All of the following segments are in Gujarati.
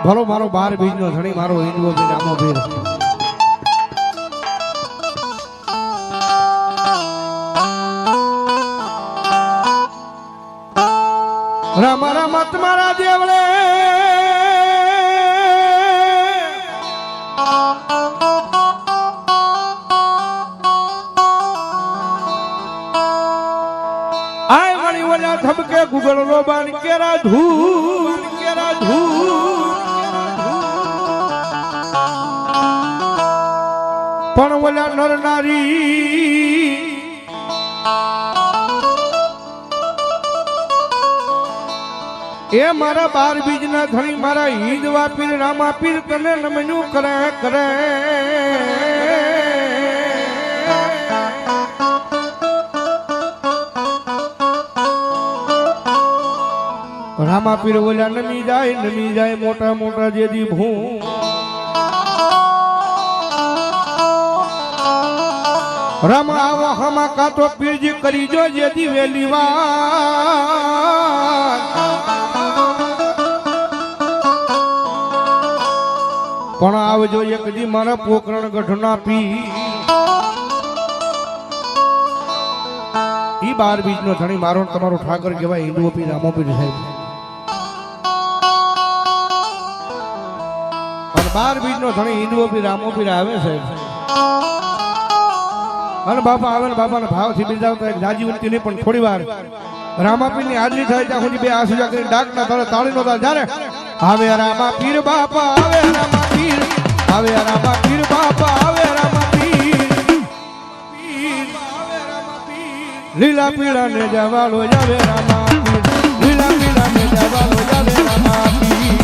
ભલો મારો 12 બીજનો ધણી મારો હિન્દુઓ બી રામો ભીર રામ રામ તમારા દેવળે આય મણી વલા ધબકે ગુગળ નો બાન કેરા ધૂ પણ વલા નર નારી એ મારા 12 બીજના ધણી મારા હિંદવા પીર રામા પીર તને નમન્યું કરે રામા પીર ઓલા નમી જાય મોટા મોટા જેદી ભૂ રામ આવો હમા કાતો પીરજી કરી જો જેદી વેલી વાત પણ આવજો એક દી મારા પોકરણ ગઢના પી ઈ 12 બીજનો ધણી મારો તમારો ઠાકર કહેવાય હિન્દુઓ પી રામો પીર સાહેબ અને 12 બીજનો ધણી હિન્દુઓ પી રામો પીર આવે સાહેબ અને બાપા આવે ને બાપાના ભાવથી બિરદાવતા એક જાજી ઉંમતી નહીં પણ થોડી વાર રામાપીરની હાજરી થાય ત્યાં સુધી બે આસુજા કરીને ડાકના તળે તાળીનો તાળ જ્યારે આવે રામા પીર બાપા આવે રામા પીર આવે રામા પીર બાપા આવે રામા પીર લીલા પીળા ને જવાલો જાવે રામા પીર લીલા પીળા ને જવાલો જાવે રામા પીર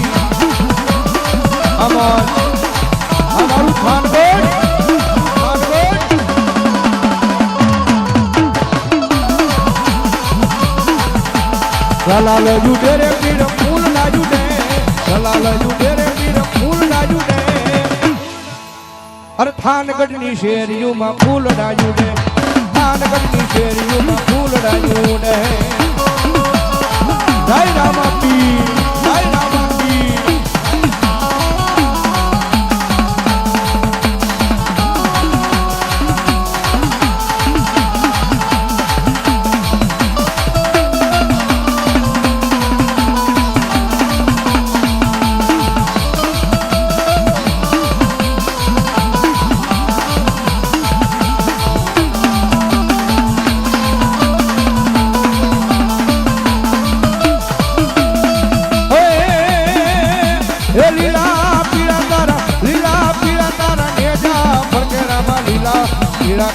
અમારું ખાનગઢ લાલ જુડે રે પીર ફૂલ ના જુડે લાલ જુડે રે પીર ફૂલ ના જુડે અરે થાનગઢની શેરીઓમાં ફૂલ ના જુડે થાનગઢની શેરીઓમાં ફૂલ ના જુડે જય રામા પીર જય રામા પીર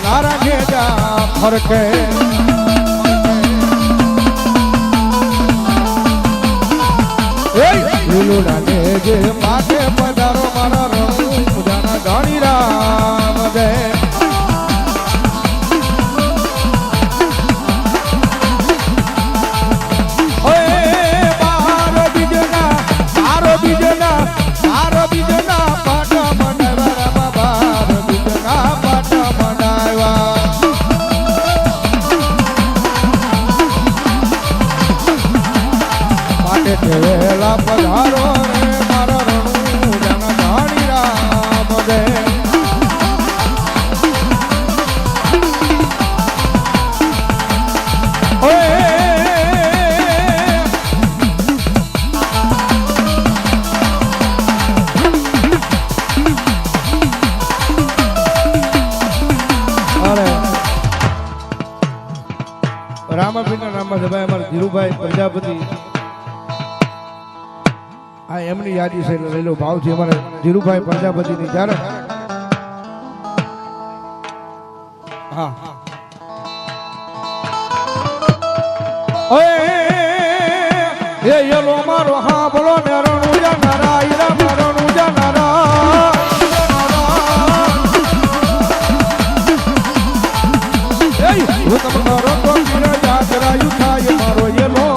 તારા ઘેજા ફરકે લીલુડા ને જે માથે પધારો મારા રણુ પૂજાના ધણી રામ જય વેલા પધારો રે મારા રણુ જન ધણી રામ જય રામાપીરના નામમાં સભાએ અમારા ધીરુભાઈ પ્રજાપતિ આ એમની યાદી છે લઈ લો ભાવથી અમારે ધીરુભાઈ પ્રજાપતિની જ્યારે હા એ યલો મારો હા બોલો ને રણુ જાનારા ઈરા રણુ જાનારા હું તમને રતો પીરા યાદ રાયું થાય મારો યલો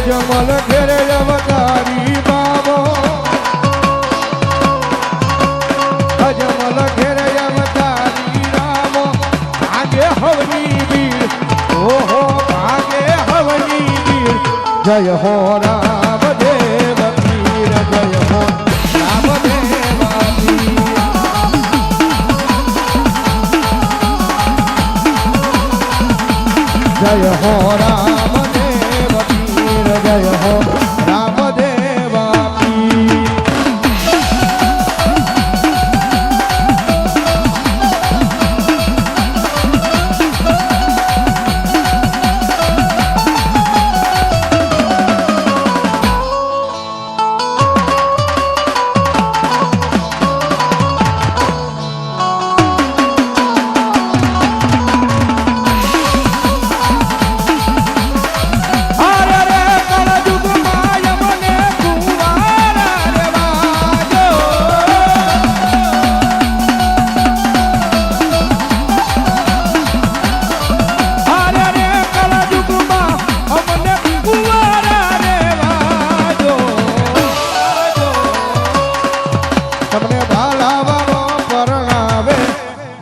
અજમલ ઘેરે અવતારી બાબો અજમલ ઘેરે અવતારી રામો ભાગે હવની વીર ઓહો ભાગે હવની વીર જય હો રામ દેવ પીર જય હો રામ દેવ પીર જય હો રામ દેવ પીર જય હો રામ દેવ પીર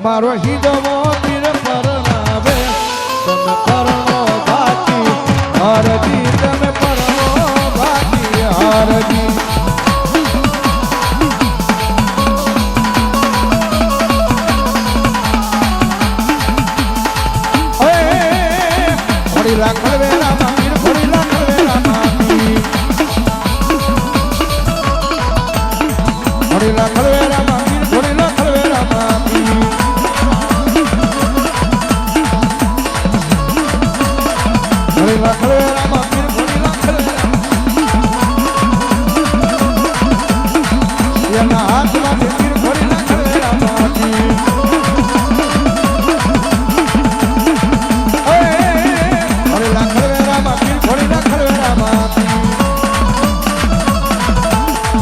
મારો હિદમો પીર પરણાવે તમે પરણો બાકી હરજી તમે પરણો બાકી હરજી થોડી લાખડ વેરામાં પીર થોડી લાખડ વેરામાં પીર થોડી લાખડ વેરામાં પીર થોડી લાખડ વેરામાં પીર લખડે